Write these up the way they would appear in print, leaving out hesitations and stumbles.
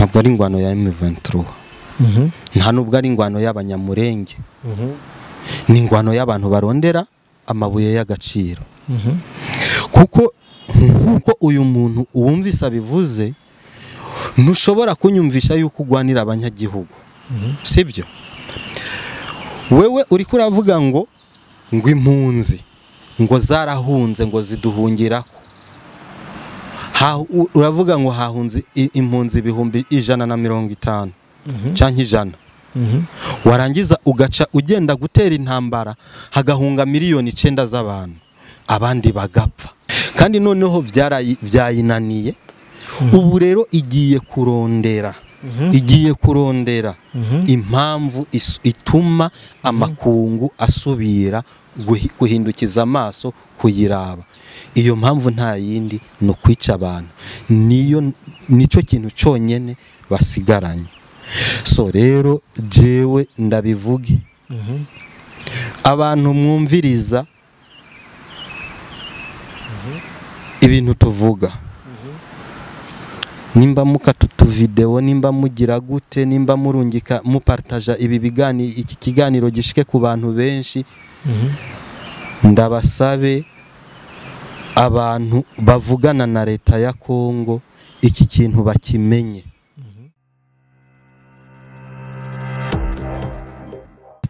ntabwo ari ingwano ya M23 nta nubwo ari ingwano y'abanyamurenge ni ingwano y'abantu barondera amabuye y'agaciro kuko nkuko uyu muntu uwumvise abivuze ntushobora kunyumvisha yuko ugwanira abanyagihugu sibyo wewe uri kuravuga ngo impunzi ngo zarahunze ngo ziduhungirako uravuga ngo hahunze impunzi ibihumbi 150 canke 100 warangiza ugaca ugenda gutera intambara hagahunga miliyoni 9 z'abantu abandi bagapfa kandi noneho byayinaniye ubu rero igiye kurondera impamvu ituma amakungu asubira guhindukiza amaso kuyiraba iyo mpamvu nta yindi no kwica abantu nico kintu cyonyene basigaranye so rero jewe ndabivuge abantu mwumviriza ibintu tuvuga nimba mukatutu video nimba mugira gute nimba murungika mupartaja iki kiganiro gishike ku bantu benshi ndabasabe abantu bavugana na leta ya Kongo iki kintu bakimenye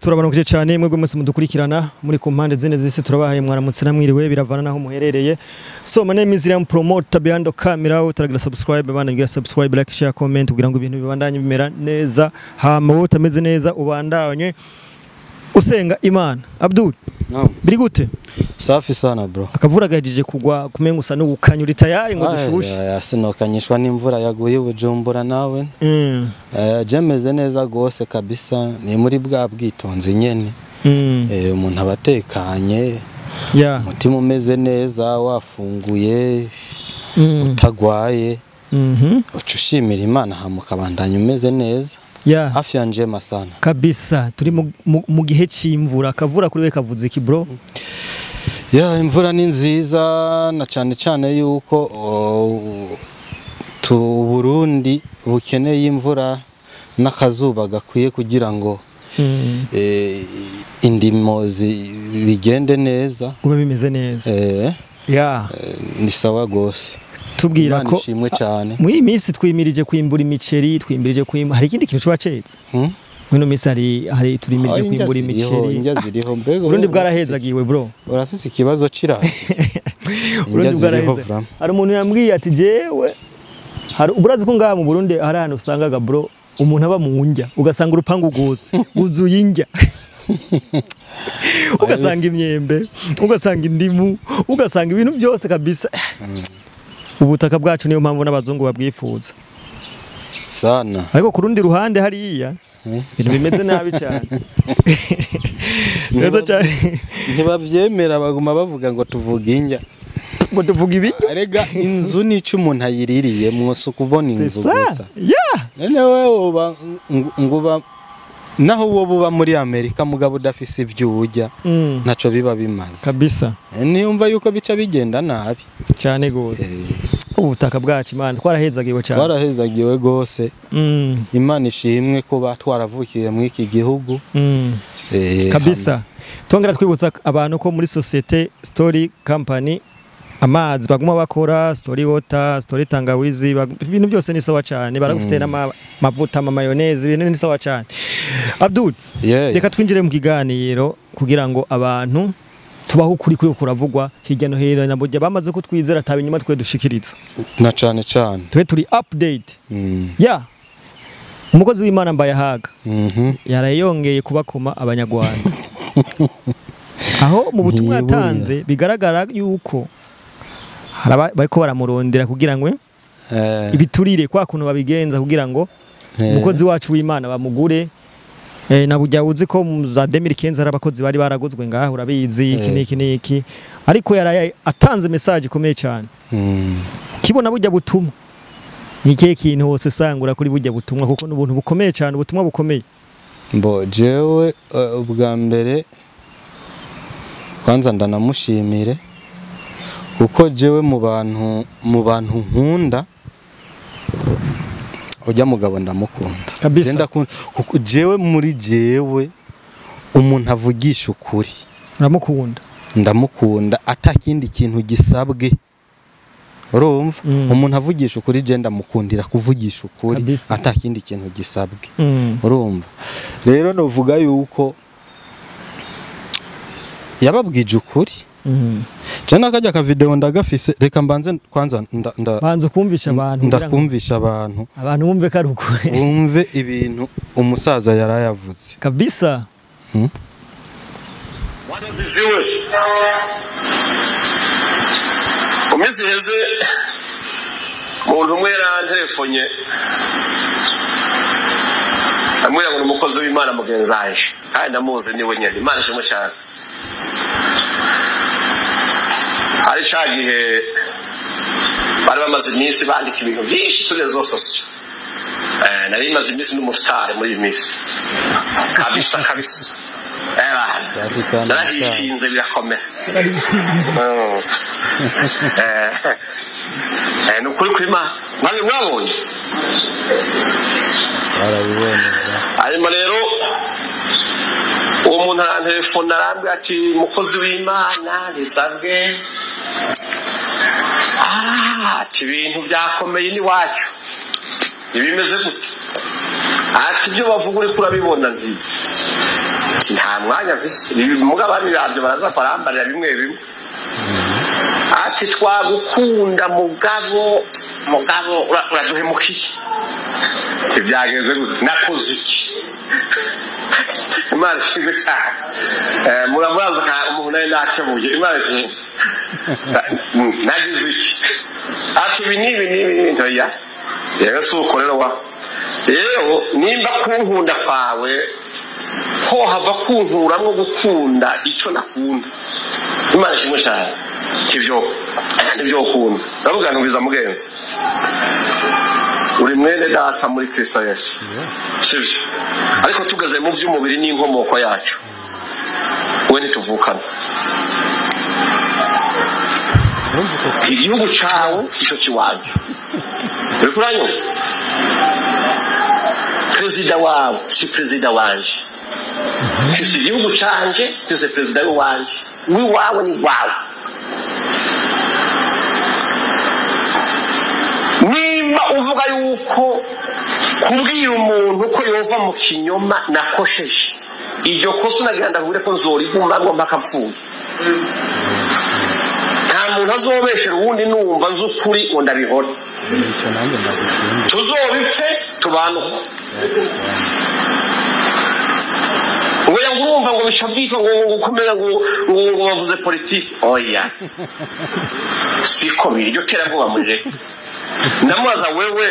turabanukije cyane mwebwe mwese mudukurikirana muri ku mpande zene zise turabahaye mwaramutse namwiriwe biravana naho muherereye so my name is Liam Promoter behind camera utaragira subscribe bana ngira subscribe like share comment kugira ngo ibintu bibandanye bimera neza hama wowe utameze neza ubandanye usenga Imana Abdul biri gute safi sana bro akavura gahije kugwa kumenga usa no gukanyura tayari ngo dushushe yasinokanyishwa n'imvura yaguye Bujumbura nawe jemeze neza gose kabisa ni muri bwa bwitonzi nyene umuntu abatekanye mutima umeze neza wafunguye utagwaye ucushimira Imana hamukabandanya umeze neza afya njema sana kabisa turi mu gihe cy'imvura akavura kuri we kavuze iki bro imvura ni nziza na cyane yuko Burundi bukeneye imvura n'akazuba gakwiye kugira ngo indimo bigende neza kuba bimeze neza ni sawa gose tubwira ko mu iminsi twimirije kwimbura imiceri twimirije hari ikindi kintu cy'abacetse Mwino misi hari turimirije kwimbura imiceri Burundi bwarahezagiwe bro urafise ikibazo cirasi Burundi bwaraheza hari umuntu yambwiye ati jewe hari uburazi ko ngaha mu Burundi hari ahantu usangaga bro umuntu aba mu njya ugasanga urupangu gose uzuye injya ugasanga imyembe ugasanga indimu ugasanga ibintu byose kabisa ubutaka bwacu niyo mpamvu n'abazungu babwifuza sana ariko ku rundi ruhande hariya ibintu bimeze nabi cyane neza cyane ntibavyemera baguma bavuga ngo tuvuga injya ngo tuvuga ibijyo arega inzu nico umuntu ayiririye mwose kubona inzu gusa none wewe nguba naho wo buba muri Amerika mugabo udafise ivyujya ntaco biba bimaze kabisa niyumva yuko bica bigenda nabi cyane gose ubutaka bwacu Imana twarahezagiwe cyane twarahezagiwe gose Imana ishimwe ko batwaravukiye mu iki gihugu kabisa tongera twibutsa abantu ko muri societe story company amazi baguma bakora story water story tangawizi ibintu byose ni sawa cyane baragufite n'amavuta mayonnaise ibintu ni sawa cyane Abdul reka twinjire mu kiganiro kugira ngo abantu tubaho kuri kuravugwa hirya no hino nabujya bamaze kutwizera tabinyuma twe dushikiriza na cyane twe turi update umukozi w'Imana mbaye haga yarayongeye kubakoma abanyarwanda aho mu butumwa yatanze bigaragara yuko bariko baramurondera kugira ngo ibiturire kwa kuntu babigenza kugira ngo umukozi wacu w'Imana bamugure nabujya uzi ko za 2015 hari abakozi bari baraguzwe ngaho urabizi iki ariko yaraye atanze message ikomeye cyane kibona bujya butumwa nike kintu hose sangura kuri bujya butumwa kuko n'ubuntu bukomeye cyane ubutumwa bukomeye mbo jewe ubwa mbere kwanza ndanamushimire kuko jewe mu bantu nkunda ujya mugabo ndamukunda kabisa jewe muri jewe umuntu avugisha ukuri ndamukunda atakindi kintu gisabwe urumva umuntu avugisha ukuri je ndamukundira kuvugisha ukuri atakindi kintu gisabwe urumva rero novuga yuko yababwije ukuri Jana kajya ka video ndagafise reka mbanze kwanza banze kumvisha abantu ndakumvisha abantu bumve karuko bumve ibintu umusaza yarayavuze kabisa wanaziziwe umeze heze umuntu umwe yarantefonye amwira ngo umukozi w'Imana mugenzaje kandi ndamuzi niwe nyene Imana ishimwe cyane ari shagihe bari bamaze iminsi bandika ibintu byinshi kuri rezo sosio nari maze iminsi n'umustar muri iminsi kabisa narahitinze birakomera nukuri kwima nari mwabonye arimo rero uwo muntu arantelephone arambwira ati mukozi w'Imana risabwe ati ibintu byakomeye ni wacu ibimeze gute ati ibyo bavuga uri kurabibona nzi nta mwanya visi mugabo ari yabyo baraza parambarira bimwe ati twagukunda mugabo uraduhemukiye ibyageze gute nakoze iki Imana ishimwe cyane murabaza ka umuntu nawe nakemuye Imana ishimwe nagize iki ati binibi ntoya yego sukorera wa rero nimba kunkunda kwawe ho hava kunturamwo gukunda ico nakunda Imana ishimwe cyane kivyo kunda ndavuga ntubiza mugenzi uri mwene data muri Kristo Yesu sivyo ariko tugeze mu vy'umubiri n'inkomoko yacu we ntituvukana igihugu cawe kico kiwanje uri kuranyo perezida wawe si perezida wanje si igihugu canje si perezida wanje wiwawe ni wawe nimba uvuga yuko kubwira umuntu ko yova mu kinyoma nakosheje iryo kosa nagira ndahure ko nzoriguma ngo mpakapfuye nta muntu azobeshera uwundi numva nzukuri ngo ndabihora tuzobipfe tubanuka Oya ngurumva ngo bishabyitwa ngo kumera ngo bavuze politiki oya siko biryo terabwo bamuje ndamubaza wewe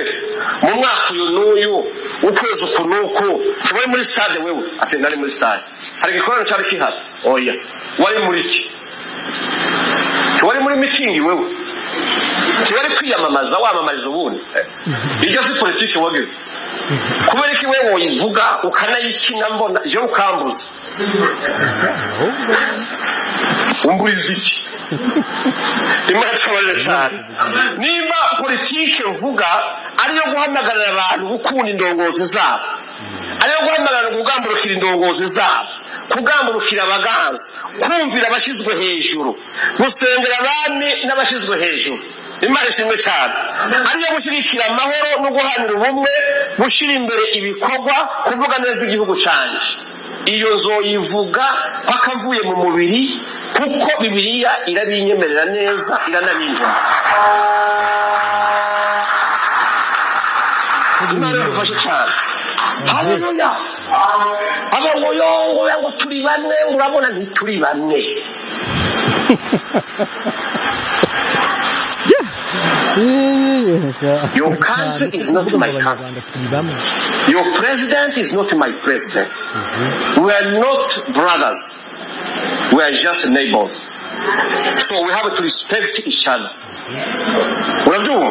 mu mwaka uyu n'uyu ukwezi ukunuku tubari muri stade wewe ati nari muri stade hari igikorano cyari kihari oya wari muri iki wari muri meeting wewe wari kwiyamamaza wamamariza ubundi iryo si politiki wageze kubera iki wewe uyivuga ukanayikina mbona je ukambuza umburiza iki imatsabale cyane nimba politiki uvuga ariyo guhamagarira abantu gukunda indongozi zabo ariyo guhamagarira kugamburukira indongozi zabo kugamburukira abagaza kumvira abashizwe hejuru gusengera abami n'abashizwe hejuru Imana ishimwe cyane ariyo gushyigikira amahoro no guhanira ubumwe gushyira imbere ibikorwa kuvuga neza igihugu cyanjye iyo zoyivuga pakavuye mu mubiri kuko Bibiliya irabinyemerera neza iranabinjira Imana ifashe cyane haleluya abamoyongo yango turi bamwe urabona ntituri bamwe Your country is not my country. Your president is not my president. We are not brothers. We are just neighbors. So we have to respect each other. Unajua?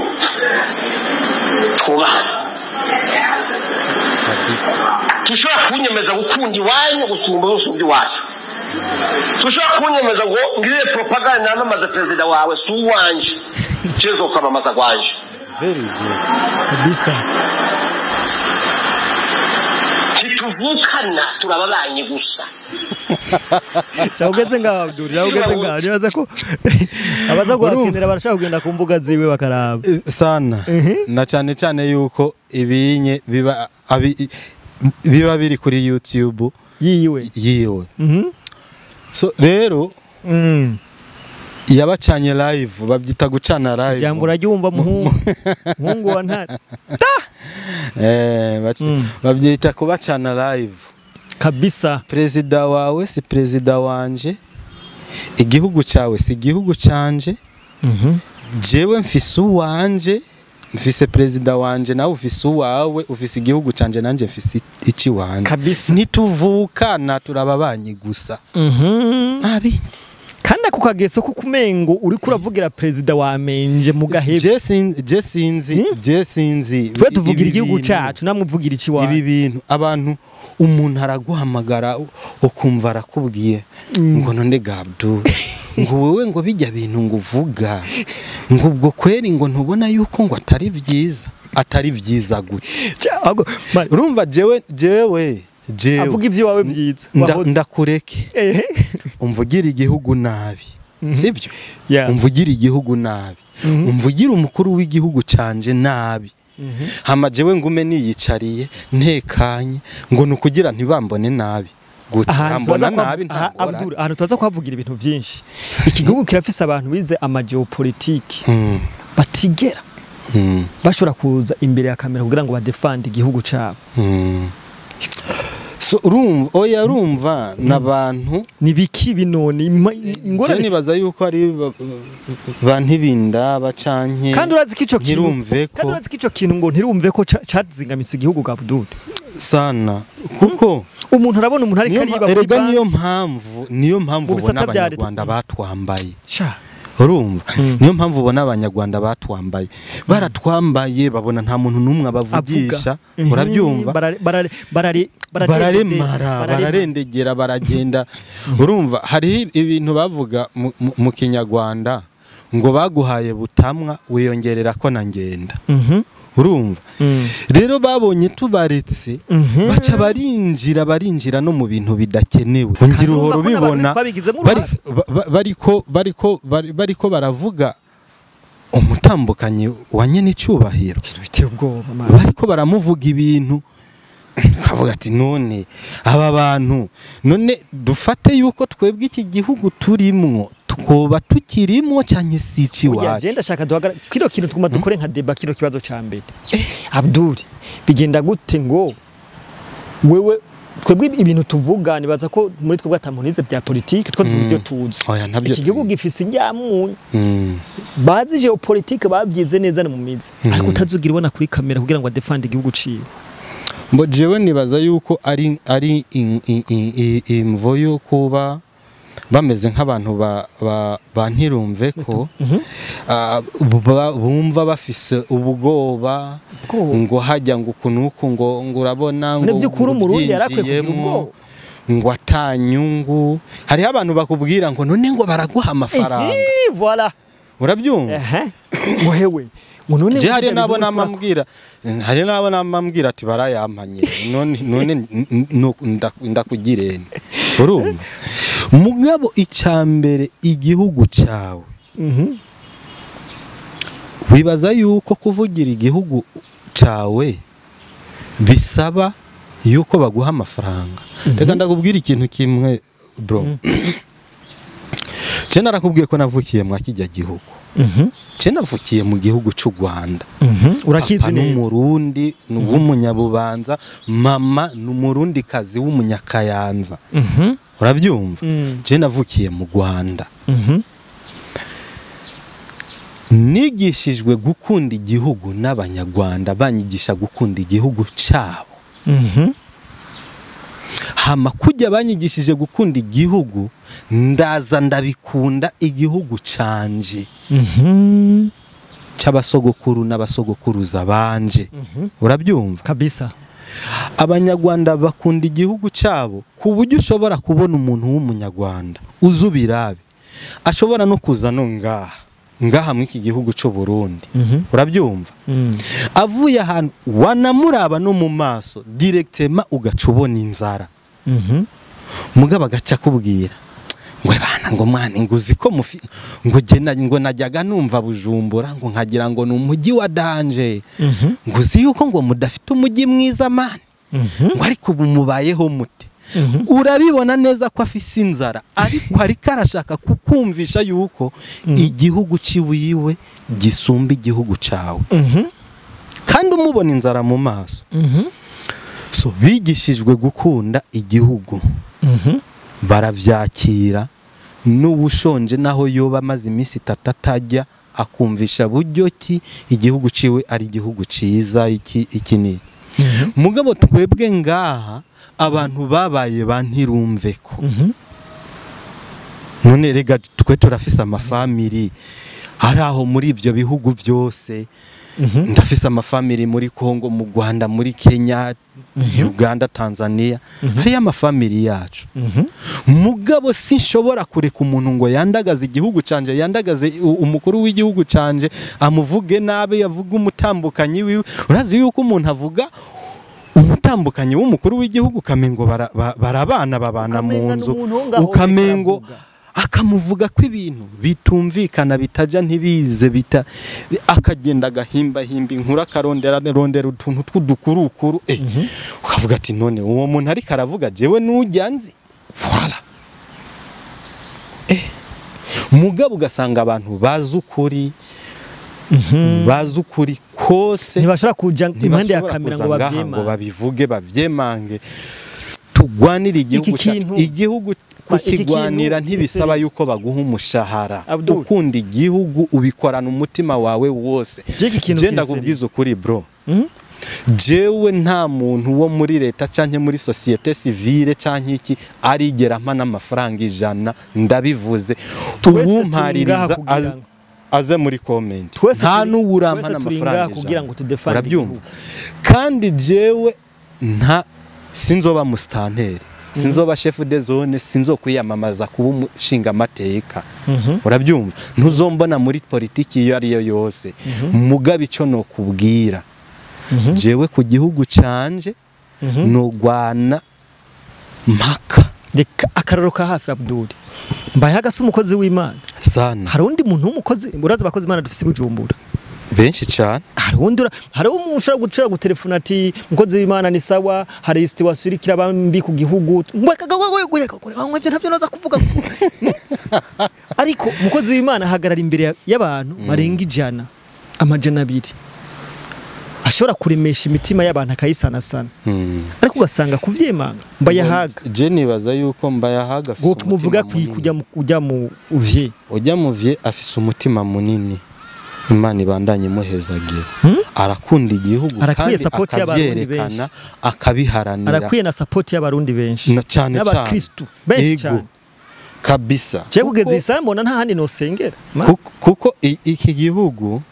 Tushobora kunyemeza gukundi wanyu gusumba usubye wacu. Tushobora kunyemeza ngo ngire propaganda namaze president wawe su wanje. Chezo kwamamaza kwanje. Very good. Kabisa. tuvukana turababanye gusa Cyageze ngaho Abdul cyageze ngaho nibaza ko abaza guhakenera barashaka kugenda ku mbuga ziwe bakaraba sana na cyane cyane yuko ibinye biba biri kuri YouTube yiwe so rero yabacanye live babyita gucana live jambo ragyumva muhungu wa ntare babyita kubacana live kabisa. Perezida wawe si perezida wanje, igihugu cyawe si igihugu canje. Jewe mfise uwanje, mfise perezida wanje, nawe ufise uwawe, ufise igihugu canje, nanje mfise ici wanje. Nituvukana turababanye gusa. Abindi kandi ako kageso ko kumengo uri kuravugira perezida wa menje mu gahebe. Je sinzi twe tuvugira igihugu cyacu namwe uvugira ici wawe. Ibi bintu abantu umuntu araguhamagara ukumva arakubwiye ngo none Abdul ngo wewe ngo bijya bintu ngo uvuga ngo ubwo kweri ngo ntubona yuko ngo atari byiza gute. Urumva jewe avuga ibyo wawe byiza ndakureke umvugira igihugu nabi sibyo umvugira igihugu nabi umvugira umukuru w'igihugu canje nabi hama jewe ngume niyicariye ntekanye ngo nukugira ntibambone nabi gutambona nabi Abdul ahantu tuza kwavugira ibintu byinshi. Iki gihugu kirafise abantu bize ama geopolitique batigera bashobora kuza imbere ya kamera kugira ngo badefende igihugu cyabo. So urumva nabantu nibiki binone ingorane nibaza yuko ari bantibinda bacanke kandi urazi kico kintu ngo ntirumve ko cazingamisa igihugu Abdul sana kuko umuntu arabona umuntu ari kariba erega niyo mpamvu ubona abanyarwanda batwambaye urumva niyo mpamvu ubona abanyarwanda batwambaye baratwambaye babona nta muntu numwe abavugisha urabyumva bararendegera baragenda urumva hari ibintu bavuga mu Kinyarwanda ngo baguhaye butamwa wiyongerera ko na ngenda urumva rero babonye tubaretse baca barinjira no mu bintu bidakenewe ngira uhoro bibona bariko baravuga umutambukanyi wa nyene cyubahiro bariko baramuvuga ibintu kavuga ati none aba bantu none dufate yuko twebwe iki gihugu turimwo twoba tukirimo cyane sici wacu. Agenda shaka duhagara kiro kintu twuma dukore nka deba kiro kibazo ca mbere. Abdul bigenda gute ngo wewe twebwe ibintu tuvuga nibaza ko muri twebwe atamunize bya politique two tuvugyo tuzi. Iki gihugu gifise inyamunyu. Bazi geopolitique babyize neza mu mizi. Ariko utazugira ibona kuri kamera kugira ngo adefende igihugu ciwe. Mbo jewe nibaza yuko ari imvoyo kuba bameze nk'abantu bantirumve ko bumva bafise ubwoba ngo hajya ngo kunuko ngo urabona ngo by'ukuri umurundi yarakwe ngo atanyungu hari abantu bakubwira ngo none ngo baraguha amafaranga voilà urabyumva ngo hewe je hari nabo namambwira ati barayampanye none ndakugirene urumva mugabo icambere igihugu cawe wibaza yuko kuvugira igihugu cawe bisaba yuko baguha amafaranga reka ndakubwira ikintu kimwe bro je narakubwiye ko navukiye mu kijya gihugu je navukiye mu gihugu cy'u Rwanda urakizi neza n'umurundi n'umunyabubanza mama n'umurundi kazi w'umunyakayanza urabyumva je navukiye mu Rwanda nigishijwe gukunda igihugu n'abanyarwanda banyigisha gukunda igihugu cyabo hama kujya banyigishije gukunda igihugu ndaza ndabikunda igihugu canje cy'abasogokuru n'abasogokuruza banje urabyumva kabisa abanyarwanda bakunda igihugu cyabo ku buryo ushobora kubona umuntu w'umunyarwanda uzubirabe ashobora no kuza no ngaha ngaha mu iki gihugu cy'u Burundi urabyumva avuye ahantu wanamuraba no mu maso directement ugacubona inzara mugabo agaca kubwira ngo bana ngo mwana nguzi ko ngo gena ngo najyaga numva Bujumbura ngo nkagira ngo ni umujyi wa danje nguzi yuko ngo mudafite umujyi mwiza mani ngo ariko ubu mubayeho mute urabibona neza ko afise inzara ariko arashaka kukumvisha yuko igihugu ciwiwe gisumba igihugu cawe kandi umubona inzara mu maso so bigishijwe gukunda igihugu baravyakira n'ubushonje naho yoba maze iminsi 3 atajya akumvisha buryo ki igihugu ciwe ari igihugu ciza iki ni mugabo twebwe ngaha abantu babaye bantirumveko none rega twe turafise amafamili hari aho muri ibyo bihugu byose ndafise amafamili muri Kongo mu Rwanda muri Kenya Uganda Tanzania hari amafamili yacu mugabo sinshobora kureka umuntu ngo yandagaze igihugu canje yandagaze umukuru w'igihugu canje amuvuge nabe yavuga umutambukanyi wiwe urazi yuko umuntu avuga umutambukanyi w'umukuru w'igihugu kamengo barabana babana mu nzu ukamengo akamuvuga ko ibintu bitumvikana bitaja ntibize akagenda gahimba inkuru akarondera utuntu tw'udukurukuru ukavuga ati none uwo muntu ariko aravuga jewe n'ujyanzi voilà mugabo ugasanga abantu bazi ukuri kose ntibashaka kuja impande ya kamera ngo babivuge babyemange tugwanira igihugu kukigwanira ntibisaba yuko baguha umushahara ukunda igihugu ubikorana umutima wawe wose genda kubwiza ukuri bro jewe nta muntu wo muri leta canke muri societe civile canke iki arigera mpa n'amafaranga 100 ndabivuze tubumpaririza aze muri comment nta n'uwurampa n'amafaranga kugira ngo tudefande kandi jewe nta sinzoba mustanteri sinzoba chef de zone sinzokwiyamamaza kuba umushinga amateka urabyumva ntuzombona muri politiki iyo ari yo yose mugabe ico no kubwira jewe ku gihugu canje no Rwanda mpaka akararo ka hafi Abdul mbaye hagase umukozi w'Imana sana hari undi muntu w'umukozi uraza abakozi Imana dufise Bujumbura benshi cyane hari umuntu gucira gutelefona ati mukozi w'Imana ni sawa hari isti wasurikira bambi ku gihugu ngwe ntavyo naza kuvuga ariko mukozi w'Imana hagarara imbere y'abantu barenga 100 amajana 2 ashobora kuremesha imitima y'abantu akayisanasana ariko ugasanga kuvyemanga mbayahaga je nibaza yuko mbayahaga ngo tumuvuga kujya mu uvye ujya mu vie afise umutima munini Imana ibandanye muhezagira arakunda igihugu kandi akabyerekana akabiharanira arakwiye na support y'abarundi benshi n'abakristo benshi cyane kabisa cyo kugeza isambona nta handi no sengera kuko iki gihugu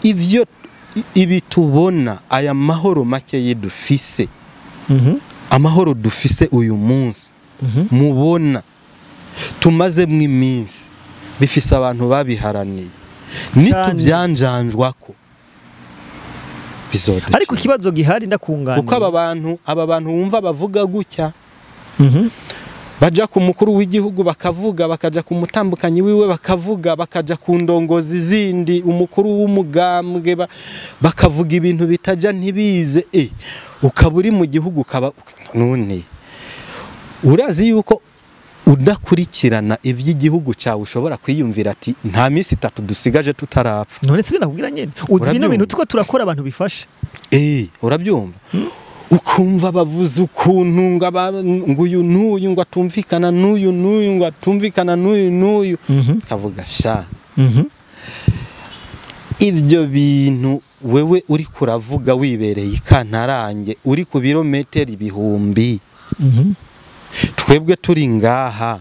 ivyo ibi tubona aya mahoro make yidufise amahoro dufise uyu munsi mubona tumaze mu iminsi bifise abantu babiharaniye nitubyanjanjwako bizode ariko kibazo gihari ndakungana kuko aba bantu wumva bavuga gutya baja ku mukuru w'igihugu bakavuga bakaja ku mutambukanyi wiwe bakavuga bakaja ku ndongozi zindi umukuru w'umugambwe bakavuga ibintu bitaja ntibize ukaburi mu gihugu kaba none urazi yuko udakurikirana ivy'igihugu cyawe ushobora kwiyumvira ati nta minsi 3 dusigaje tutarapfa none se binakubwira nyene uzi bino bintu tuko turakora abantu bifasha urabyumva ukumva bavuze ukuntu nguyu n'uyu ngo atumvikana n'uyu ngo atumvikana n'uyu kavuga sha ibyo bintu wewe uri kuravuga wibereye ikantarange uri ku birometero 1000 twebwe turi ngaha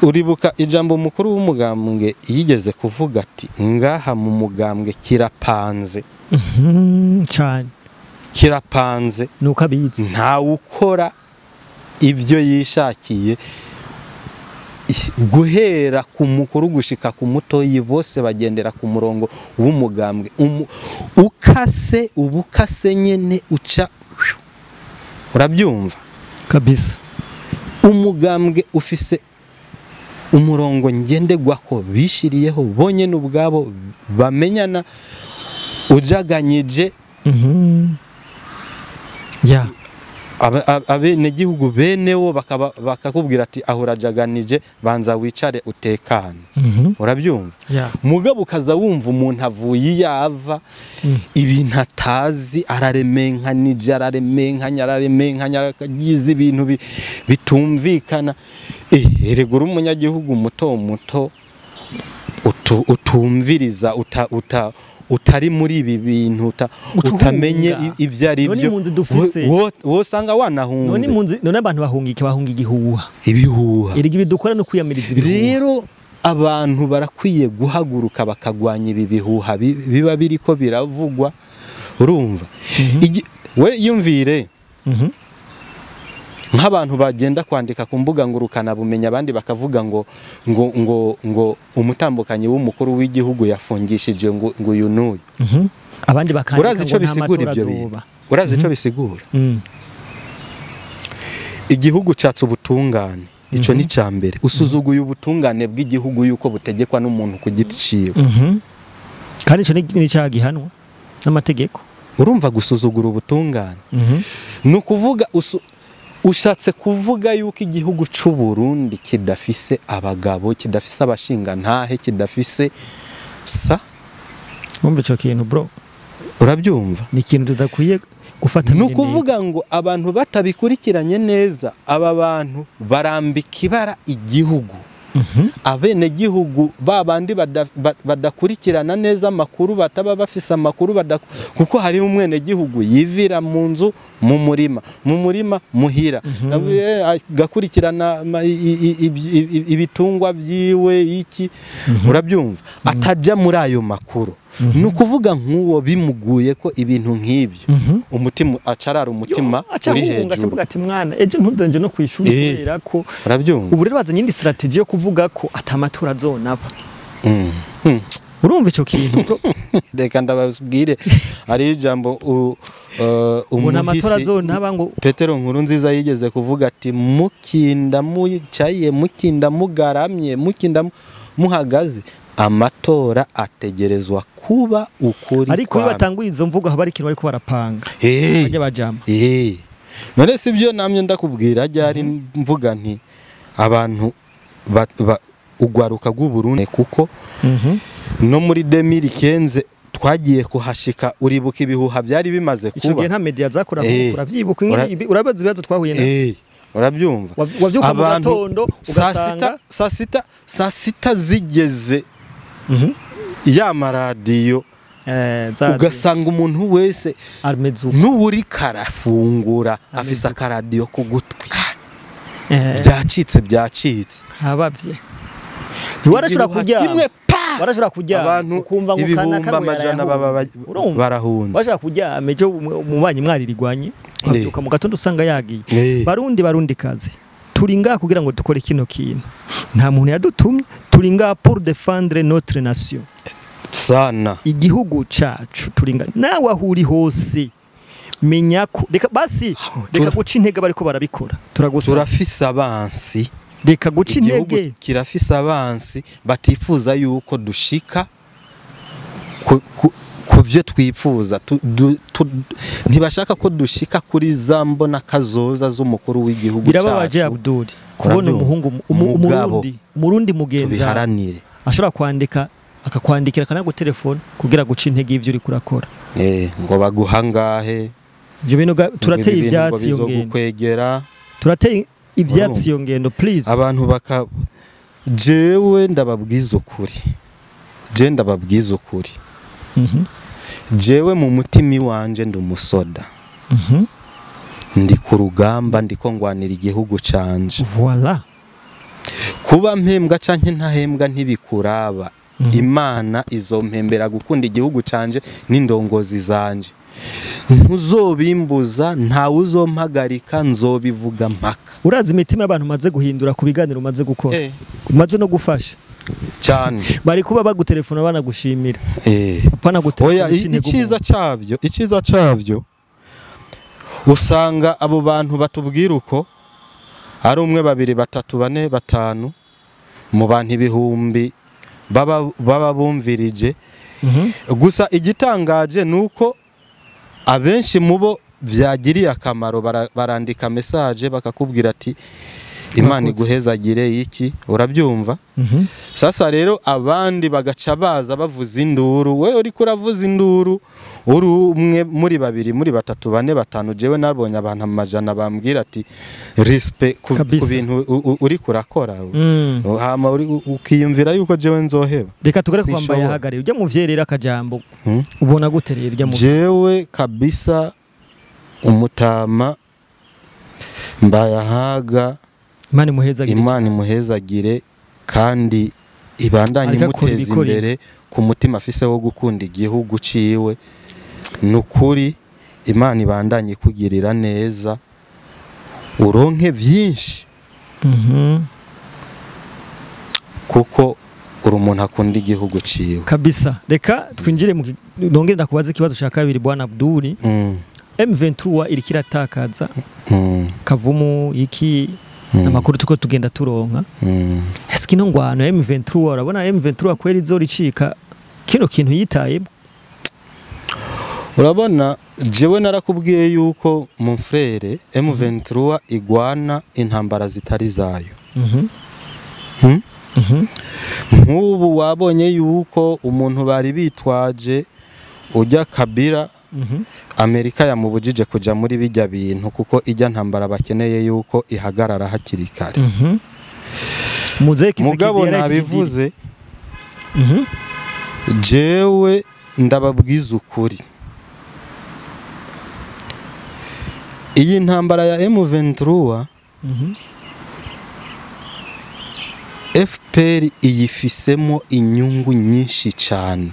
uribuka ijambo mukuru w'umugambwe yigeze kuvuga ati ngaha mu mugambwe kirapanze cyane kirapanze nuko abizi nta ukora ibyo yishakiye guhera ku mukuru gushika ku mutoyi bose bagendera ku murongo w'umugambwe ubukase nyene uca urabyumva kabisa umugambwe ufise umurongo ngendegwako bishiriyeho bonyene ubwabo bamenyana ujaganyije ya abenegihugu benewo bakakubwira ati aho urajaganije banza wicare utekane urabyumva mugabo ukaza wumva umuntu avuye yava ibintu atazi araremenkanije araremenkanya akagize ibintu bitumvikana eregura umunyagihugu muto utumviriza utari muri ibi bintu utamenye ibyo ari byo wosanga wanahunze none abantu bahunga igihuha ibihuha dukora no kwiyamiriza ibihuha rero abantu barakwiye guhaguruka bakagwanya ibi bihuha biba biriko biravugwa urumva we yumvire nk'abantu bagenda kwandika ku mbuga ngurukana bumenya abandi bakavuga ngo umutambukanyi w'umukuru w'igihugu yafungishije ngo uyu n'uyu abandi bakandika urazi icyo bisigura ibyo bintu urazi icyo bisigura igihugu catse ubutungane ico ni cambere usuzuguye ubutungane bw'igihugu yuko butegekwa n'umuntu ku giti ciwe kandi ico ni cyagihanwa n'amategeko urumva gusuzugura ubutungane nukuvuga ushatse kuvuga yuko igihugu c'u Burundi kidafise abagabo kidafise abashinga ntahe kidafise umva ico kintu bro urabyumva ni ikintu tudakwiye gufata nukuvuga ngo abantu batabikurikiranye neza aba bantu barambika ibara igihugu abene gihugu babandi badakurikirana neza amakuru bataba bafise amakuru kuko hari umwene gihugu yivira mu nzu mu murima muhira gakurikirana ibitungwa byiwe iki urabyumva ataja muri ayo makuru nukuvuga nk'uwo bimuguye ko ibintu nk'ibyo umutima acarara umutima uri hejuru ati mwana eje ntudanje no kwishura kubera ko urabyumva ubu rero bazanye indi strategy yo kuvuga ko atamatora azonaba urumva ico kintu reka ndababwire ari ijambo amatora azonaba ngo Petero Nkurunziza yigeze kuvuga ati mukinda mucaye mukinda mugaramye mukinda muhagaze amatora ategerezwa kuba ukuri ariko batanguye izo mvugo haba ari ikintu bariko barapanga bajya bajamba none sibyo namye ndakubwira ryari mvuga nti abantu ugwaruka rw'u Burundi kuko no muri 2015 twagiye kuhashika uribuka ibihuha byari bimaze kuba ico gihe nta media zakora uravyibuka urabaza ibibazo twahuye na urabyumva wavyuka mu gatondo ugasanga saa sita zigeze ya maradiyo ugasanga umuntu wese n'uri karafungura afise akaradiyo ku gutwi byacitse habavye warashobora kujya ukumva ngo kanaka barahunze warashobora kujya amejo umubanyi mwaririrwanye ukabyuka mu gatondo usanga yagiye barundi kazi turi ngaha kugira ngo dukore kino kintu nta muntu yadutumye turi ngaha pour défendre notre nation sana igihugu cacu turi ngaha nawe ahuri hose menya ko reka guca intege bariko barabikora turafise abansi reka guca intege kirafise abansi batifuza yuko dushika kubyo twifuza ntibashaka ko dushika kuri zambo nakazoza z'umukuru w'igihugu cyacu birababaje Abdul kubona umurundi mugenza ashobora kwandika akakwandikira kana go telefone kugira guca intege ivyo uri kurakora ngo baguhangahe ibyo bintu turateye ibyatsi yo ngendo turateye ibyatsi yo ngendo please abantu jewe ndababwiza ukuri jewe mu mutima wanje ndumusoda ndi ku rugamba ndiko ngwanira igihugu canje voilà kuba mpembwa canke ntahembwa ntibikuraba Imana izompembera gukunda igihugu canje n'indongozi zanje ntuzobimbuza ntawe uzompagarika nzobivuga mpaka. Urazi imitima y'abantu maze guhindura ku biganiro umaze gukora umaze no gufasha cyane bari kuba bagutelefona banagushimira apana gutelefona. Iciza cyavyo usanga abo bantu batubwira uko ari 1 2 3 4 5 mu bantu ibihumbi baba bumvirije. Gusa igitangaje nuko abenshi mubo vyagiriye akamaro barandika message bakakubwira ati Imana iguhezagire iki, urabyumva. Sasa rero abandi bagaca baza bavuza induru, we uri kuravuza induru uri umwe muri 2 muri 3 4 5. Jewe nabonye abantu amajana bambwira ati respect ku bintu uri kurakora. Hama ukiyumvira yuko jewe nzoheba. Reka tugere kwambaye hagari ujya mu vyerera akajambo ubona guterera ujya mu jewe kabisa umutama mbayahaga Imana imuhezagire kandi ibandanye muteza imbere ku mutima afise wo gukunda igihugu ciwe. Nukuri Imana ibandanye kugirira neza uronke vyinshi kuko uri umuntu akunda igihugu ciwe kabisa. Reka twinjire mu ndongere ndakubaza ikibazo cya kabiri Bwana Abdul. M23 iri kiratakaza kavumu iki amakuru tuko tugenda turonka. Eske ino ngwano M23 urabona M23 kweri izoricika kino kintu yitayemo? Urabona jewe narakubwiye yuko mon frère M23 igwana intambara zitari zayo. Nk'ubu wabonye yuko umuntu bari bitwaje ujya Kabila Amerika yamubujije kuja muri bijya bintu kuko ijya ntambara bakeneye yuko ihagarara hakiri kare. Mugabo nabivuze jewe ndababwiza ukuri iyi ntambara ya M23 FPR iyifisemo inyungu nyinshi cyane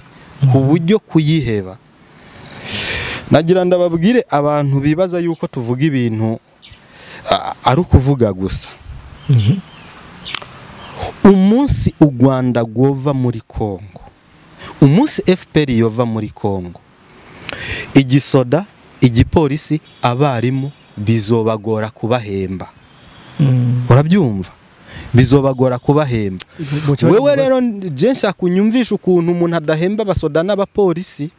ku buryo kuyiheba. Nagira ndababwire abantu bibaza yuko tuvuga ibintu ari ukuvuga gusa. Umunsi u Rwanda gova muri Kongo, umunsi FPR yova muri Kongo, igisoda igipolisi abarimu bizobagora kubahemba. Urabyumva? Bizobagora kubahemba. Wewe rero je nshaka ukuntu umuntu adahemba basoda n'abapolisi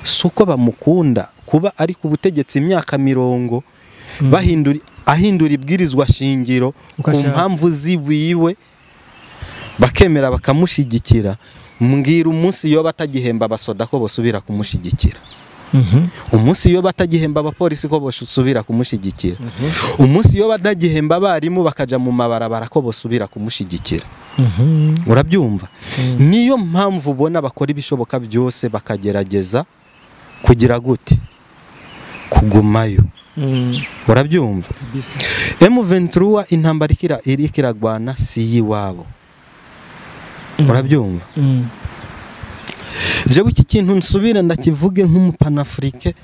suko bamukunda kuba ari ku butegetsi imyaka 40 ahindura ibwirizwa shingiro ku mpamvu zibiwe bakemera bakamushigikira. Mbwira umunsi yo batagihemba basoda ko bosubira kumushigikira. Umunsi yo batagihemba abapolisi ko bosubira kumushigikira. Umunsi yo batagihemba abarimu bakaja mu mabarabara ko bosubira kumushigikira. Urabyumva? Niyo mpamvu ubona bakora ibishoboka byose bakagerageza kugira gute kugumayo. Urabyumva? M23 intambara irikiragwana si yiwabo. Urabyumva? Jewe iki kintu nsubira ndakivuge nk'umupanafrike.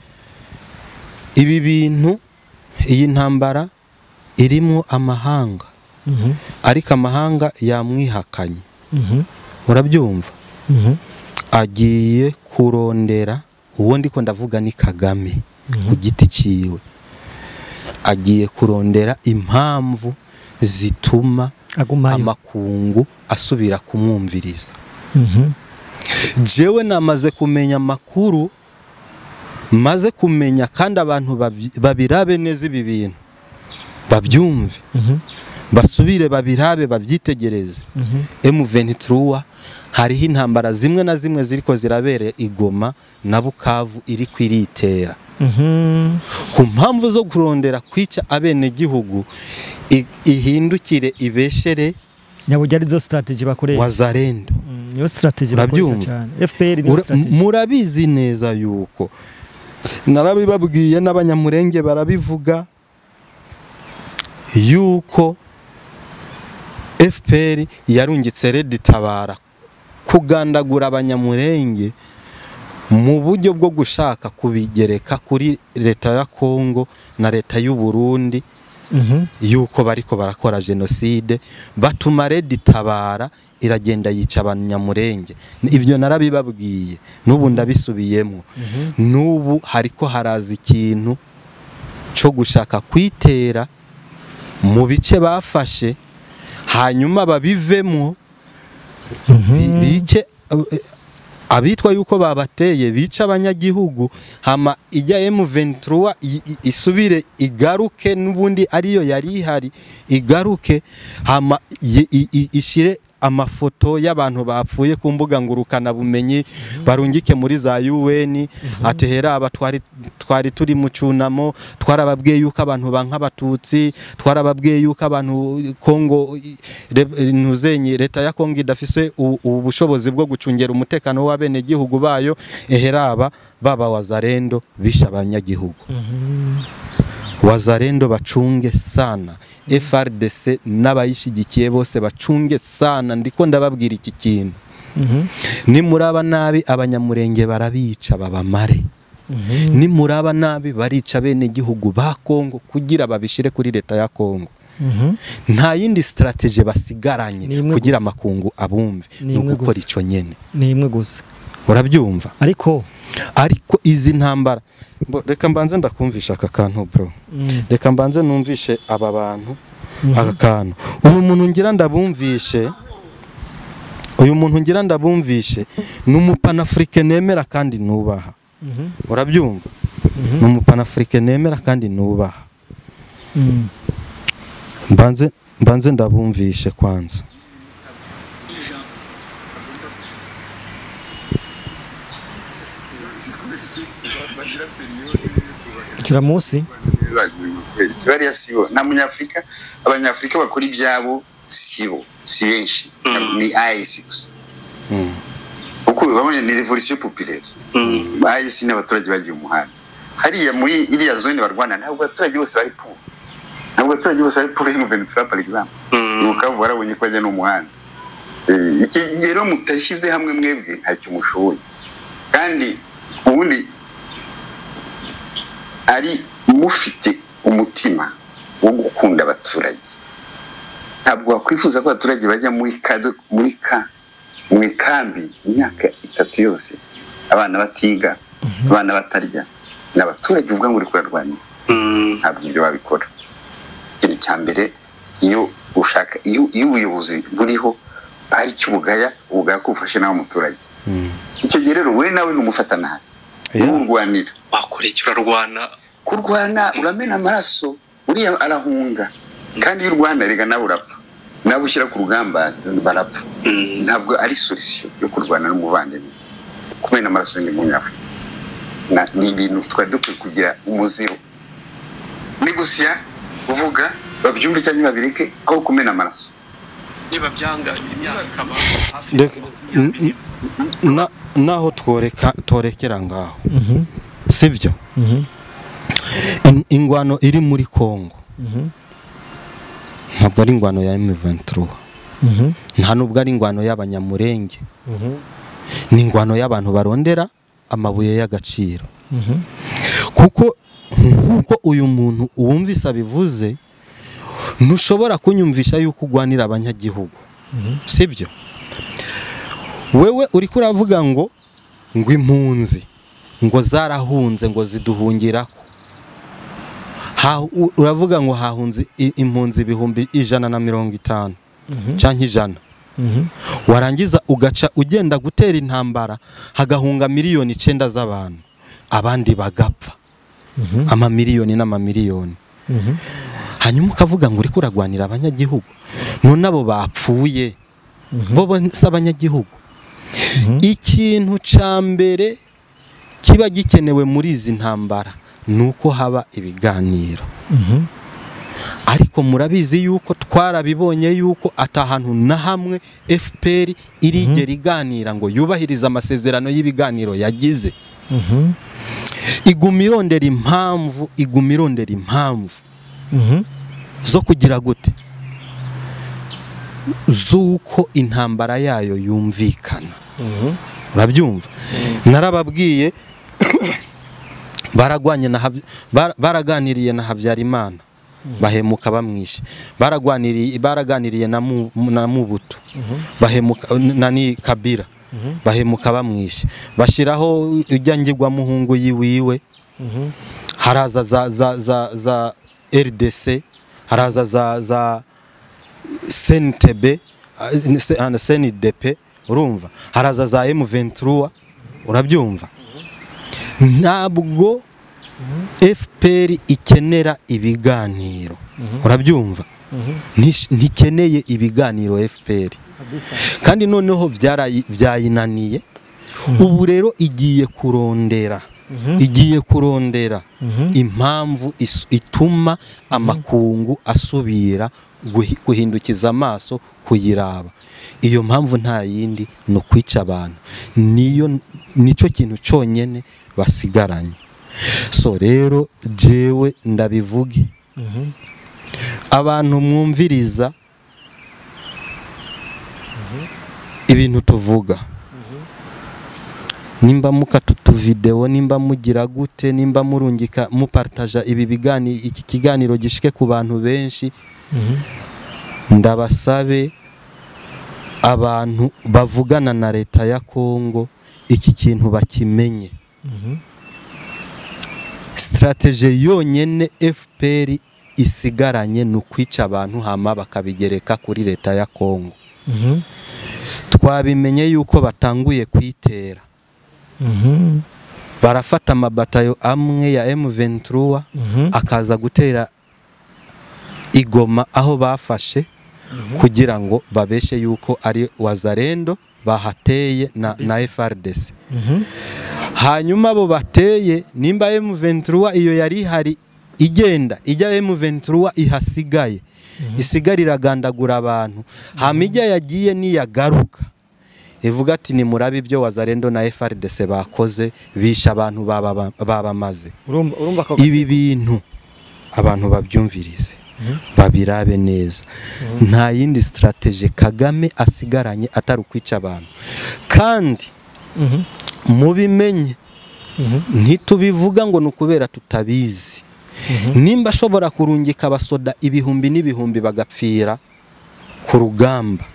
Ibi bintu iyi ntambara irimo amahanga. Ariko amahanga yamwihakanye. Urabyumva? Agiye kurondera uwo ndiko ndavuga ni Kagame ku giti ciwe. Agiye kurondera impamvu zituma amakungu asubira kumwumviriza. Jewe namaze kumenya makuru, maze kumenya kandi abantu babirabe neza ibi bintu babyumve, basubire babirabe babyitegereze. M23 hariho intambara zimwe na zimwe ziriko zirabere Igoma na Bukavu iri kwiritera ku mpamvu zo kurondera kwica abene gihugu ihindukire ibeshere nyabujya arizo strategy bakoresha wazarendo. Niyo strategy bakoresha cyane FPR ni strategy. Murabizi neza yuko narabibabwiye n'abanyamurenge barabivuga yuko FPR yarungitse Red Tabara kugandagura abanyamurenge mu buryo bwo gushaka kubigereka kuri leta ya Kongo na leta y'u Burundi yuko bariko barakora genocide, batuma Red Tabara iragenda yica abanyamurenge. Ibyo narabibabwiye n'ubu ndabisubiyemo. N'ubu hariko haraza ikintu cyo gushaka kwitera mu bice bafashe, hanyuma babivemo bice abitwa yuko babateye, bica abanyagihugu, hama ijya M23 isubire igaruke n'ubundi ariyo yari ihari, igaruke hama ishire amafoto y'abantu bapfuye ku mbuga ngurukana bumenyi, barungike muri za UN, atehera aba twari turi mu cunamo, twarababwiye yuko abantu bankabatutsi, twarababwiye yuko abantu Kongo ntuzenye leta ya Kongo idafise ubushobozi bwo gucungera umutekano w'abene gihugu bayo, ehera baba wazarendo bisha abanyagihugu. Wazarendo bacunge sana, FRDC n'abayishigikiye bose bacunge sana. Ndiko ndababwira iki kintu, ni muraba nabi abanyamurenge barabica babamare, ni muraba nabi barica bene gihugu ba Kongo kugira babishire kuri leta ya Kongo. Nta yindi strategy basigaranye kugira makungu abumve, no gukora ico nyene. Ni imwe gusa, urabyumva? Ariko izi ntambara, reka mbanze ndakumvisha aka kantu bro, reka mbanze numvishe aba bantu aka kantu. Uyu muntu ngira ndabumvishe n'umupanafrike nemera kandi nubaha, urabyumva? N'umupanafrike nemera kandi nubaha. Mbanze ndabumvishe kwanza. Kira munsi bariya sibo na munyafrika, abanyafrika bakora ibyabo sibo, si benshi, ni AIC. Uko babonye ni revolution populaire, AIC n'abaturage bagiye umuhanda hariya muri iriya zone barwana, ntabwo abaturage bose bari pour, ntabwo abaturage bose bari pour Venezuela par exemple. Ukavu barabonye ko ajya no muhanda. Iki ngero mutashyize hamwe mwebwe ntacyo mushoboye, kandi ubundi ari mufite umutima wo gukunda abaturage. Ntabwo wakwifuza ko abaturage bajya muri kambi imyaka 3 yose, abana batiga, abana batarya, n'abaturage uvuga ngo uri kurarwanya. Ntabwo ibyo babikora. Ikintu cya mbere, iyo ushaka iyo ubuyobozi buriho hari cy'ubugaya kufashe nawe umuturage, icyo gihe rero we nawe numufata nabi, urwanira wakurikira kurwana uramena amaraso, uriya arahunga, kandi iyo urwana rega nawe urapfa, nawe ushyira ku rugamba barapfa. Ntabwo ari solution yo kurwana n'umuvandimwe, kumena amaraso ni munyafrika. Ni ibintu twari dukwiye kugira umuziro, negosiya uvuga babyumve cyangwa babireke, aho kumena amaraso. Niba byanga imyaka ikaba hafi naho tworekera ngaho, sibyo? Ingwano iri muri Kongo ntabwo ari ingwano ya M23, nta nubwo ari ingwano y'abanyamurenge, ni ingwano y'abantu barondera amabuye y'agaciro. Kuko nkuko uyu muntu uwumvisa bivuze, ntushobora kunyumvisha yuko ugwanira abanyagihugu, sibyo? Wewe uri kuravuga ngo impunzi ngo zarahunze ngo ziduhungirako, uravuga ngo hahunze impunzi 150 canke 100, warangiza ugaca ugenda gutera intambara hagahunga miliyoni 9 z'abantu, abandi bagapfa amamiliyoni n'amamiliyoni. Hanyuma ukavuga ngo uri kuragwanira abanyagihugu, none abo bapfuye bo s'abanyagihugu. Ikintu ca mbere kiba gikenewe muri izi ntambara nuko haba ibiganiro. Ariko murabizi yuko twarabibonye yuko atahantu na hamwe FPR irigera iganira ngo yubahiriza amasezerano y'ibiganiro yagize. Igumirondera impamvu zo kugira gute z'uko intambara yayo yumvikana. Urabyumva? Narababwiye baraganiriye na Habyarimana bahemuka bamwishe, baraganiriye na Mubutu bahemuka nani Kabira bahemuka bamwishe, bashiraho ujyangirwa muhungu yiwiwe, haraza za RDC, haraza za CNTB, CNDP, urumva, haraza za M23, urabyumva? Ntabwo FPR ikenera ibiganiro, urabyumva? Ntikeneye ibiganiro FPR, kandi noneho byayinaniye. Ubu rero igiye kurondera impamvu ituma amakungu asubira guhindukiza amaso kuyiraba. Iyo mpamvu nta yindi no kwica abantu, nicyo kintu cyonyene basigaranye. So rero jewe ndabivuge, abantu mwumviriza ibintu tuvuga, nimba mukatutu video, nimba mugira gute, nimba murungika mupartaja iki kiganiro gishike ku bantu benshi, ndabasabe abantu bavugana na leta ya Kongo iki kintu bakimenye. Strategie yonyene FPR isigaranye n'ukwica abantu hama bakabigereka kuri leta ya Kongo. Twabimenye yuko batanguye kwitera, barafata amabatayo amwe ya M23 akaza gutera Igoma aho bafashe, kugira ngo babeshe yuko ari Wazalendo bahateye na FRDC. Hanyuma abo bateye, nimba M23 iyo yari hari igenda ijya M23 ihasigaye, isigarira gandagura abantu, hamijya yagiye niyagaruka ivuga ati ni murabi byo Wazalendo na FRDC bakoze, bisha abantu babamaze. Ibi bintu abantu babyumvirize, babirabe neza. Nta yindi strategie Kagame asigaranye atari ukwica abantu, kandi mubimenye. Ntitubivuga ngo nukubera tutabizi. Nimba ashobora kurungika abasoda ibihumbi n'ibihumbi bagapfira ku rugamba,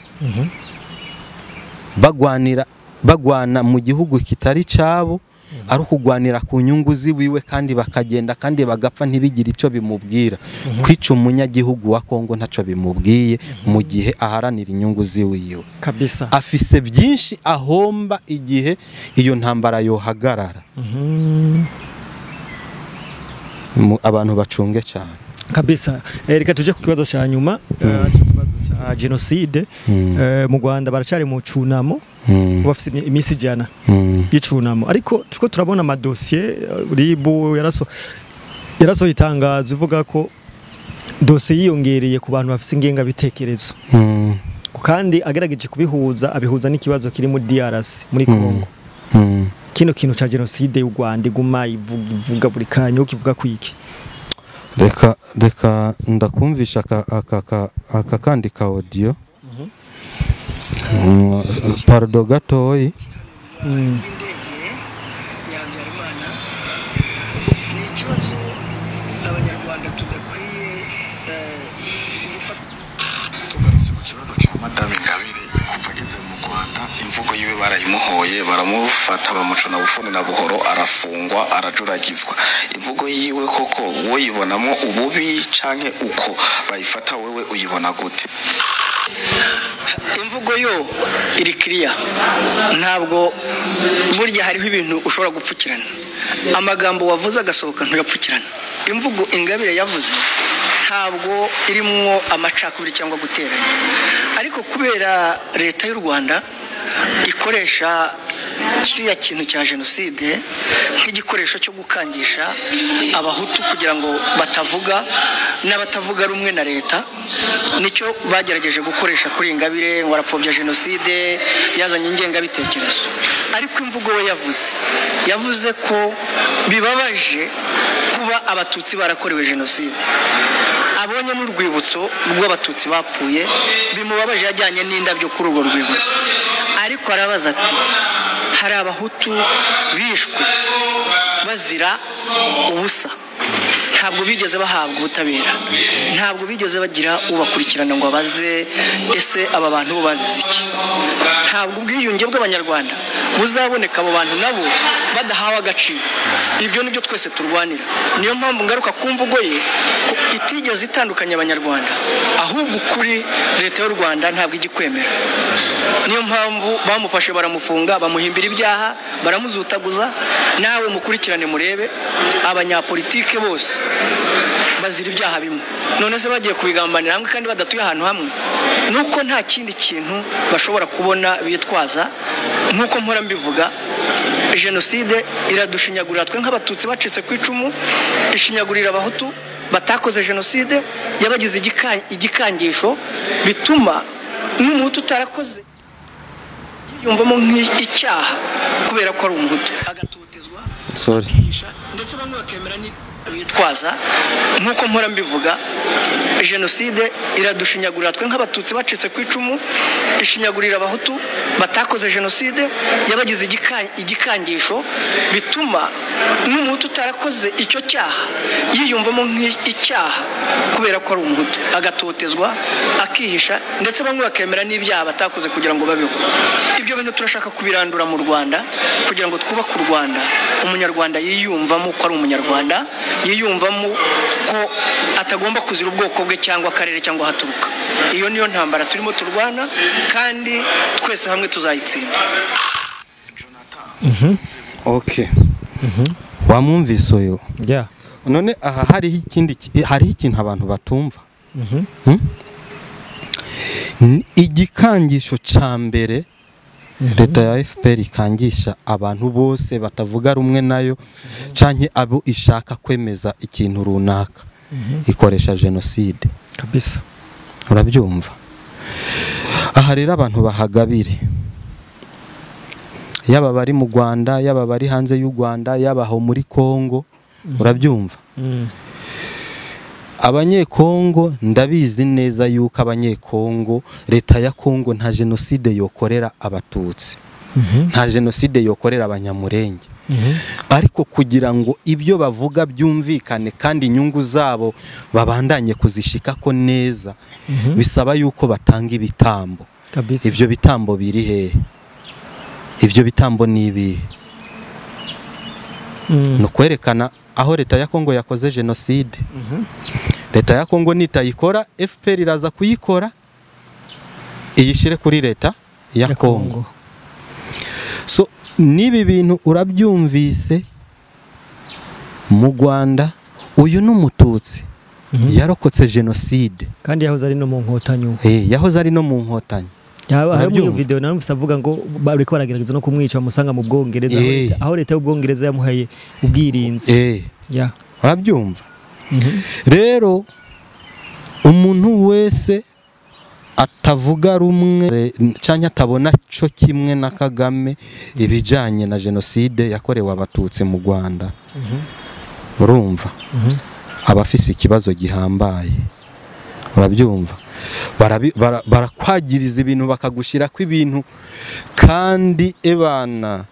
bagwana mu gihugu kitari cabo, ari ukugwanira ku nyungu ziwiwe, kandi bakagenda kandi bagapfa ntibigire ico bimubwira. Kwica umunyagihugu wa Kongo ntaco bimubwiye mu gihe aharanira inyungu ziwiwe kabisa. Afise byinshi ahomba igihe iyo ntambara yohagarara. Abantu bacunge cyane kabisa. Reka tuje ku kibazo cya nyuma, ikibazo cya genocide. Mu Rwanda baracari mu cunamo, bafise imisi jana y'icunamo, ariko tuko turabona amadosiye. Ribu yaraso itangazo ivuga ko dosiye yiyongereye ku bantu bafise ingenga bitekerezo, kandi agerageje kubihuza abihuza n'ikibazo kiri mu DRC muri Kongo. Kino kintu cha genocide y'u Rwanda iguma ivuga buri kanya, ukivuga kwiki? Reka ndakumvisha aka kandi ka audio. Pardo gatoyi. Barayimuhoye, baramufata bamucuna bufuni na buhoro, arafungwa, arajuragizwa. Imvugo yiwe koko wo yibonamo ububi canke uko bayifata wewe uyibona gute? Imvugo yo iri clear, ntabwo burya hariho ibintu ushobora gupfukirana. Amagambo wavuze agasohoka ntuyapfukirana. Imvugo Ingabire yavuze ntabwo irimwo amacakubiri cyangwa guteranya, ariko kubera leta y'u Rwanda ikoresha kiriya kintu cya jenoside nk'igikoresho cyo gukangisha abahutu kugira ngo batavuga n'abatavuga rumwe na leta, nicyo bagerageje gukoresha kuri Ingabire ngo arapfobya jenoside, yazanye ingengabitekerezo. Ariko imvugo we yavuze ko bibabaje kuba abatutsi barakorewe jenoside, abonye n'urwibutso rw'abatutsi bapfuye bimubabaje, yajyanye n'indabyo kuri urwo rwibutso. Ariko arabaza ati hari abahutu bishwe bazira ubusa, ntabwo bigeze bahabwa ubutabera, ntabwo bigeze bagira ubakurikirana ngo babaze ese aba bantu bo bazize iki. Ntabwo ubwiyunge bw'abanyarwanda buzaboneka abo bantu nabo badahawe agaciro. Ibyo nibyo twese turwanira. Niyo mpamvu ngaruka ku mvugo ye ko itigeze itandukanya abanyarwanda, ahubwo kuri leta y'u Rwanda ntabwo igikwemera. Niyo mpamvu bamufashe baramufunga, bamuhimbira ibyaha, baramuzutaguza. Nawe mukurikirane murebe abanyapolitike bose bazira ibyaha bimwe, none se bagiye kubigambanira hamwe kandi badatuye ahantu hamwe. Nuko nta kindi kintu bashobora kubona bitwaza. Nkuko mpora mbivuga, jenoside iradushinyagurira twe nk'abatutsi bacitse ku icumu, ishinyagurira abahutu batakoze jenoside, yabagize igikangisho bituma n'umuhutu utarakoze yumvamo nk'icyaha kubera ko ari umuhutu, agatotezwa ndetse bamwe bakemera bitwaza. Nkuko mpora mbivuga, jenoside iradushinyagurira twe nk'abatutsi bacitse ku icumu, ishinyagurira abahutu batakoze jenoside, yabagize igikangisho bituma n'umuhutu utarakoze icyo cyaha yiyumvamo nk'icyaha kubera ko ari umuhutu, agatotezwa, akihisha, ndetse bamwe bakemera n'ibyaha batakoze kugira ngo babeho. Ibyo bintu turashaka kubirandura mu Rwanda kugira ngo twubake u Rwanda umunyarwanda yiyumvamo ko ari umunyarwanda, yiyumvamo ko atagomba kuzira ubwoko bwe cyangwa akarere cyangwa haturuka. Iyo niyo ntambara turimo turwana, kandi twese hamwe tuzayitsinda. Okay. Wamwumvise uyu? Yeah. None aha hariho ikintu abantu batumva. Igikangisho ca mbere leta ya FPR ikangisha abantu bose batavuga rumwe nayo canke abo ishaka kwemeza ikintu runaka, ikoresha jenoside kabisa. Urabyumva? Aha rero abantu bahagabire, yaba bari mu Rwanda, yaba bari hanze y'u Rwanda, yaba aho muri Kongo. Urabyumva? Abanyekongo ndabizi neza yuko abanyekongo, leta ya Kongo nta jenoside yokorera abatutsi, nta jenoside yokorera abanyamurenge. Ariko kugira ngo ibyo bavuga byumvikane kandi inyungu zabo babandanye kuzishika ko neza, bisaba yuko batanga ibitambo. Ibyo bitambo biri hehe? Ibyo bitambo ni ibi? No kwerekana aho leta ya Kongo yakoze jenoside. Leta ya Kongo nitayikora, FPR iraza kuyikora iyishire kuri leta ya Kongo. So nibi bintu urabyumvise, mu Rwanda uyu n'umututsi yarokotse jenoside kandi yahoze ari no mu nkotanyi. Yahoze ari no mu nkotanyi. Hari mu video narumvise avuga ngo bariko baragerageza no kumwica bamusanga mu Bwongereza, aho leta y'Ubwongereza yamuhaye ubwirinzi. Urabyumva? Rero umuntu wese atavuga rumwe cyangwa atabona cyo kimwe na Kagame ibijanye na jenoside yakorewe abatutsi mu Rwanda, urumva abafise ikibazo gihambaye. Urabyumva? Barakwagiriza ibintu bakagushira ko ibintu, kandi ebana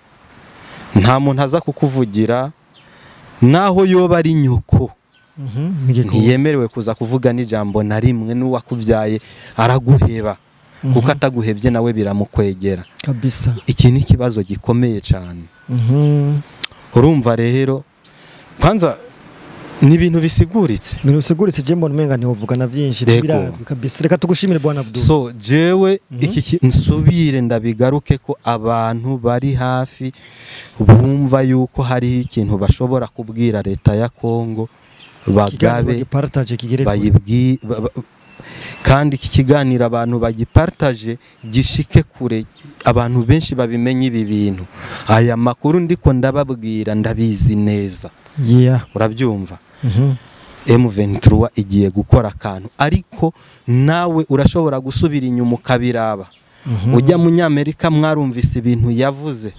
nta muntu aza kukuvugira naho yoba ari nyoko. Ntiyemerewe kuza kuvuga n'ijambo na rimwe, n'uwakubyaye araguheba, kuko ataguhebye nawe biramukwegera kabisa. Iki ni kibazo gikomeye cyane. Urumva rero kwanza ni ibintu bisiguritse. Je mbona umenga ntiwovuga na byinshi birazwi kabisa. Reka tugushimire Bwana Abdul. So jewe iki nsubire ndabigaruke ko abantu bari hafi bumva yuko hari ikintu bashobora kubwira leta ya Kongo, bagabe kandi iki kiganiro abantu bagipartage gishike kure, abantu benshi babimenye ibi bintu. Aya makuru ndiko ndababwira ndabizi neza. Urabyumva? M23 igiye gukora akantu, ariko nawe urashobora gusubira inyuma ukabiraba. Ujya mu Nyamerika mwarumvise ibintu yavuze,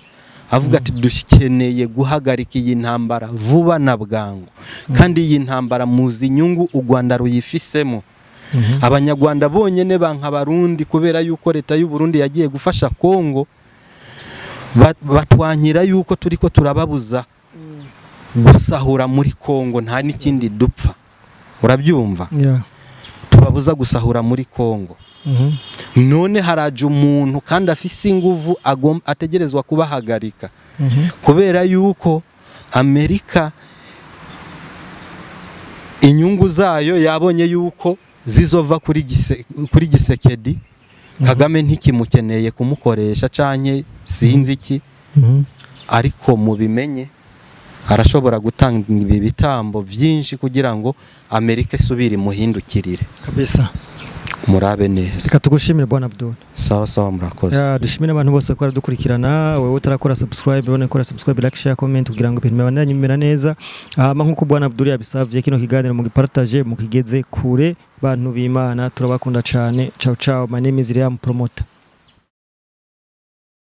avuga ati dukeneye guhagarika iyi ntambara vuba na bwangu, kandi iyi ntambara muzi inyungu u Rwanda ruyifisemo. Abanyarwanda bonyene banka Barundi kubera yuko leta y'u Burundi yagiye gufasha Kongo, batwanyira yuko turiko turababuza gusahura muri Kongo, nta n'ikindi dupfa. Urabyumva? Tubabuza gusahura muri Kongo. None haraje umuntu kandi afise inguvu ategerezwa kubahagarika, kubera yuko Amerika inyungu zayo yabonye yuko zizova kuri Gisekedi. Kagame ntikimukeneye kumukoresha canke sinzi iki, ariko mubimenye arashobora gutanga ibi bitambo byinshi kugira ngo Amerika isubire muhindukirire kabisa. Murabe neza. Katugushimire Bwana Abdul. Sawa murakoze. Dushimire abantu bose ko dukurikirana. Wewe utarakora subscribe, bone kora subscribe, like, share, comment kugira ngo ibintu bibandanye bimera neza. Nkuko Bwana Abdul yabisavye, kino kiganiro mu gipartage mu kigeze kure. Bantu b'Imana turabakunda cyane. Ciao ciao. My name is Liam Promoter.